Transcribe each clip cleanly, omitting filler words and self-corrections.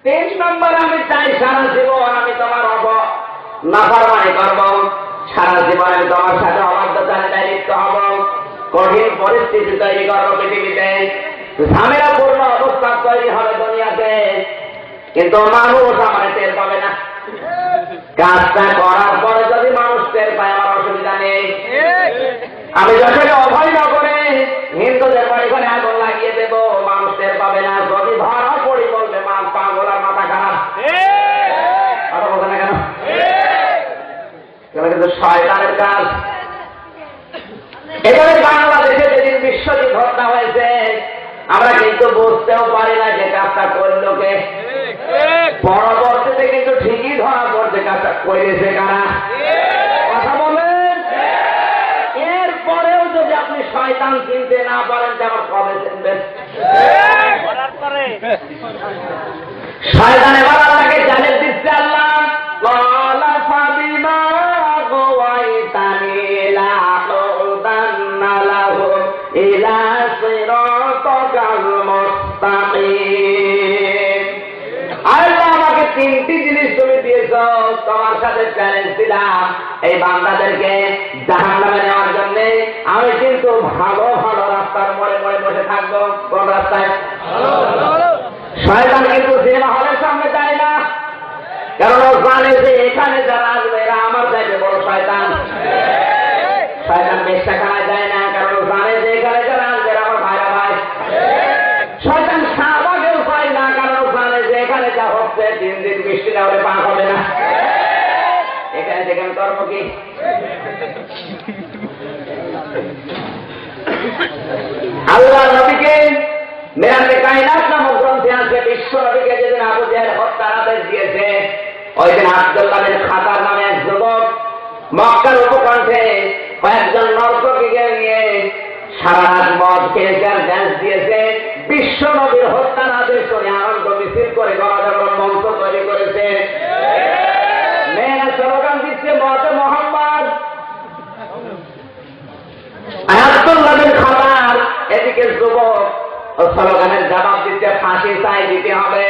3 নম্বর, আমি চাই সারা জীবন আমি তোমার নাফরমানি করব, সারা জীবন আমি তোমার সাথে অবাধ্যতায় লিপ্ত হব, কঠিন পরিস্থিতি তৈরি করবো পৃথিবীতে, ঝামেলাপূর্ণ অবস্থা তৈরি হবে দুনিয়াতে, কিন্তু মানুষ আমার টের পাবে না। কাজটা করার পরে যদি মানুষ টের পায় আমার অসুবিধা নেই। আমি যখন অভয় না করে হিন্দুদের বাড়ি ঘরে আগুন লাগিয়ে দেবো, মানুষ টের পাবে না। যদি ধরা পড়ি বলবে মাল পাগল আর মাথা খারাপ। কথা বলবে না কেন? কিন্তু শয়তানের কাজ। এখানে বাংলাদেশে যেদিন বিশ্বজিৎ হত্যা হয়েছে, আমরা কিন্তু বুঝতেও পারি না যে কাজটা করলো কে। পরবর্তীতে কিন্তু ঠিকই ধরা পড়ছে কাজটা করেছে কারা। কথা বলেন। এরপরেও যদি আপনি শয়তান চিনতে না পারেন, তেমন কবে চিনবেন? শয়তান এবার আল্লাহকে জানিয়ে দিচ্ছে, আল্লাহ আমাকে 3টি জিনিস তুমি দিয়েছ, তোমার সাথে চ্যালেঞ্জ দিলাম এই বান্দাদেরকে জাহান্নামে নেওয়ার জন্য। আমি কিন্তু ভালো ভালো রাস্তার মোড়ে মোড়ে বসে থাকবো। কোন রাস্তায়? শয়তান কিন্তু সিনেমা হলের সামনে যায় না, কারণ ও জানে যে এখানে যারা আসবে এরা আমার চাইতে বড় শয়তান। শয়তান বেশ্যাখানায় যায় না, কারণ ও জানে যে এখানে যারা আসবে এরা আমার ভাইরা ভাই। শয়তান শাহবাগেও পায় না, কারণ ও জানে যে এখানে যা হচ্ছে 3 দিন বৃষ্টি না হলে পাক হবে না। এখানে যেখানে কর্ম কি? আল্লাহ নবীকে মেরাজে কায়নাত নামক গ্রন্থে আছে, বিশ্ব নবীকে যেদিন আবু জাহেল হত্যার আদেশ দিয়েছে, ওই দিন আব্দুল্লাহ বিন খাতার নামে এক যুবক মক্কার উপকণ্ঠে কয়েকজন নর্তকীকে নিয়ে সারা রাত মদ খেয়েছে আর ড্যান্স দিয়েছে। বিশ্ব নবীর হত্যার আদেশ করে আনন্দ মিছিল করে গণজাগরণ মঞ্চ তৈরি করেছে। মেয়েরা স্লোগান দিচ্ছে মতে মোহাম্মদ। আব্দুল্লাহ বিন খাতার এদিকে যুবক ও স্লোগানের জবাব দিতে ফাঁসি চাই দিতে হবে।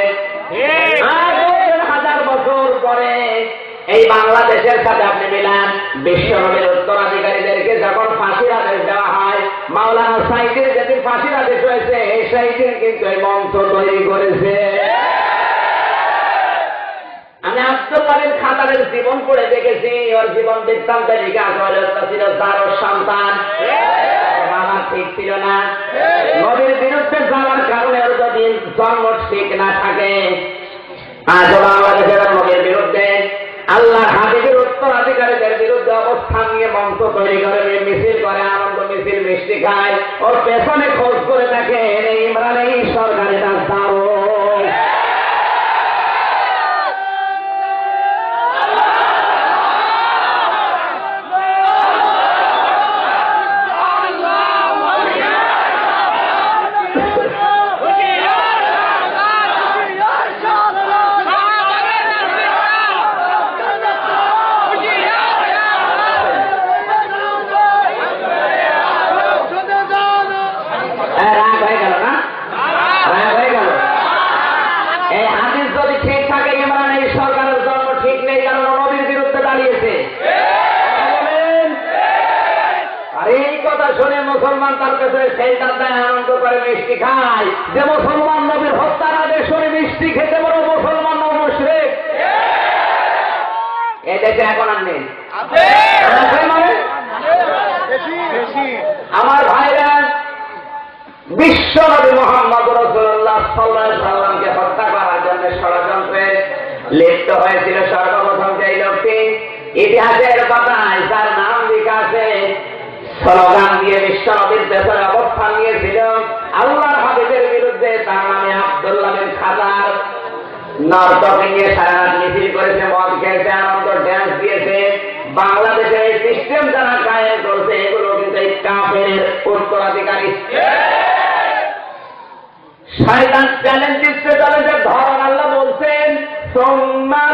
1000 বছর পরে এই বাংলাদেশের সাথে আপনি মিলান, বিশ্বনবীর উত্তরাধিকারীদেরকে যখন ফাঁসির আদেশ দেওয়া হয়, মাওলানা সাইদের যেদিন ফাঁসির আদেশ হয়েছে, সেই দিন কিন্তু এই মঞ্চ তৈরি করেছে। আমি আব্দুল্লাহ বিন খাতারের জীবন পড়ে দেখেছি, ওর জীবন বৃত্তান্তে লিখা ছিল তার সন্তান বাবা ঠিক ছিল না, নবীর বিরুদ্ধে যাওয়ার কারণে ওর যদি জন্ম ঠিক না থাকে, আজ বাংলাদেশের নবীর বিরুদ্ধে আল্লাহ হাবিবের উত্তরাধিকারীদের বিরুদ্ধে অবস্থান নিয়ে মঞ্চ তৈরি করে, মিছিল করে, আনন্দ মিছিল, মিষ্টি খায়, ওর পেছনে খোঁজ করে দেখেন ইমরান এই সরকারি রাস্তা। শুনে মুসলমান তার কাছে সেই দাদায় আনন্দ করে মিষ্টি খায়, যে মুসলমান নবীর হত্যার আদেশ শুনে মিষ্টি খেতে বড় মুসলমান নব মুশরিক। এই দেশে এখন আর নেই। আমার ভাইরা, বিশ্ব নবী মুহাম্মদ রাসূলুল্লাহ সাল্লাল্লাহু আলাইহি সাল্লামকে হত্যা করার জন্য ষড়যন্ত্রে লিপ্ত হয়েছিল সর্বপ্রথম যেই লোকটি, ইতিহাসের পাতায় তার নাম লেখা আছে, স্লোগান দিয়ে বিশ্ব নবীর পেছনে অবস্থান নিয়েছিল আল্লাহর হাবিবের বিরুদ্ধে, তার নামে আব্দুল্লাহ বিন খাতার। নর্তকী নিয়ে সারা রাত মিছিল করেছে, মদ খেয়েছে, আনন্দ ড্যান্স দিয়েছে। বাংলাদেশে এই সিস্টেম যারা কায়েম করছে, এগুলো কিন্তু এই কাফের উত্তরাধিকারী। শয়তান চ্যালেঞ্জ দিচ্ছে, তাহলে যে ধরন আল্লাহ বলছেন সুম্মা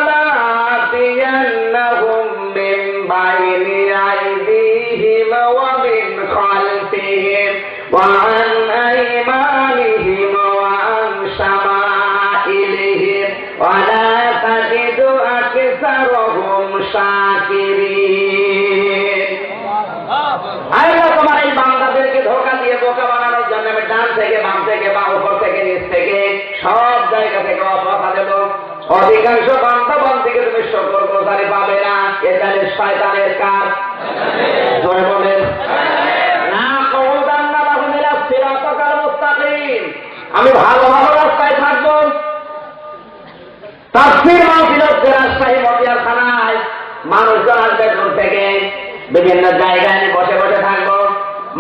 লাতিয়ান্নাহুম মিন বাইনি আইদিহিম ওয়া মিন খালফিহিম ওয়া আন আইমানিহিম ওয়া আন শামাইলিহিম ولا تجد أكثرهم شاكرين আল্লাহ তোমার এই বান্দাদেরকে ধোঁকা দিয়ে বোকা বানানোর জন্য আমি ডান থেকে বাম থেকে বা উপর থেকে নিচ থেকে সব জায়গা থেকে অপথা দেব। অধিকাংশ বান্দা বান্দিকে তুমি সকল প্রচারে পাবে না। এটা শয়তানের কাজ। জয় বলেন না। কওদান না লাহুম ইলা সিরাতাল মুস্তাকিম। আমি ভালো ভালো রাস্তায় থাকবো। তাফসীর মাহফিলত রাজশাহী মতিয়ারখানায় মানুষজন আসবে দূর থেকে, বিভিন্ন জায়গায় বসে বসে থাকবো।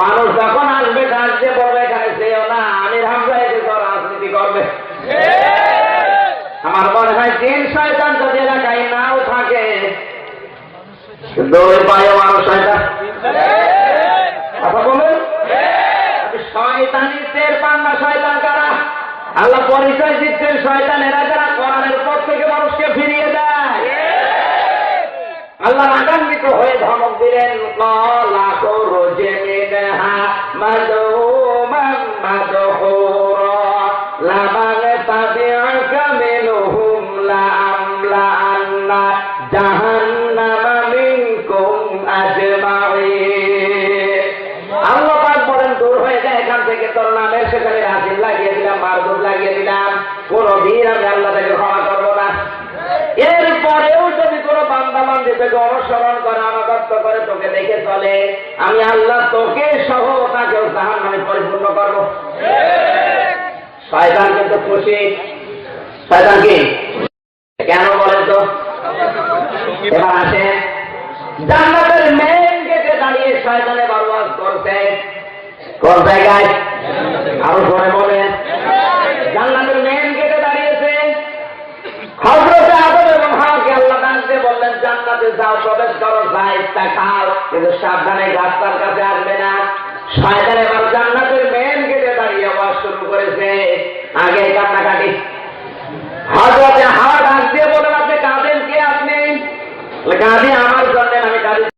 মানুষ যখন আসবে ডাকতে বলবে এখানে যেও না, আমির হামজা এসে রাজনীতি করবে। আমার মনে হয় জিন শয়তান যদি এলাকায় নাও থাকে, দুই পায়ে মানুষ শয়তান। কথা বলুন, শয়তানি টের পান না শয়তান কারা? আল্লাহ পরিচয় দিচ্ছেন শয়তানেরা যারা কোরআনের পথ থেকে মানুষকে ফিরিয়ে দেয়। আল্লাহ রাগান্বিত হয়ে ধমক দিলেন, ক্বালা খুরুজ মিনহা মাযমুমান মাদহুরা লামান তাবি'আকা মিনহুম লাআমলাআন্না জাহান্নামা মিনকুম আজমাইন। আল্লাহ পাক বলেন, দূর হয়ে যায় এখান থেকে, তোর নামের সেখানে রাজিল লাগিয়ে দিলাম, মারদুদ লাগিয়ে দিলাম। কোনদিন আমি আল্লাহ তাকে ক্ষমা করবো না। এরপরেও যদি কোনো বান্দা বান্দি থেকে অনুসরণ করে, আনুগত্য করে, তোকে দেখে চলে, আমি আল্লাহ তোকে সহ তাকেও জাহান্নামে পরিপূর্ণ করবো। শয়তান কিন্তু খুশি। শয়তান কি কেন বলেন তো? এবার আসে, জান্নাতের মেন গেটে দাঁড়িয়ে শয়তানে বারওয়াজ করছে। কোন জায়গায়? আরো জোরে বলেন। জান্নাতের মেন গেটে দাঁড়িয়েছে। হযরত আদম এবং হাওয়াকে আল্লাহ ডাকতে বললেন, জান্নাতে যাও, প্রবেশ করো, যা ইচ্ছা খাও, কিন্তু সাবধানে গাছটার কাছে আসবে না। শয়তান এবার জান্নাতের মেন গেটে দাঁড়িয়ে আওয়াজ শুরু করেছে। আগে কান্নাকাটি। হযরত হাওয়া ডাক দিয়ে বলেন, আপনি কাঁদেন কে? আপনি কাঁদি আমার জন্য, আমি কাঁদি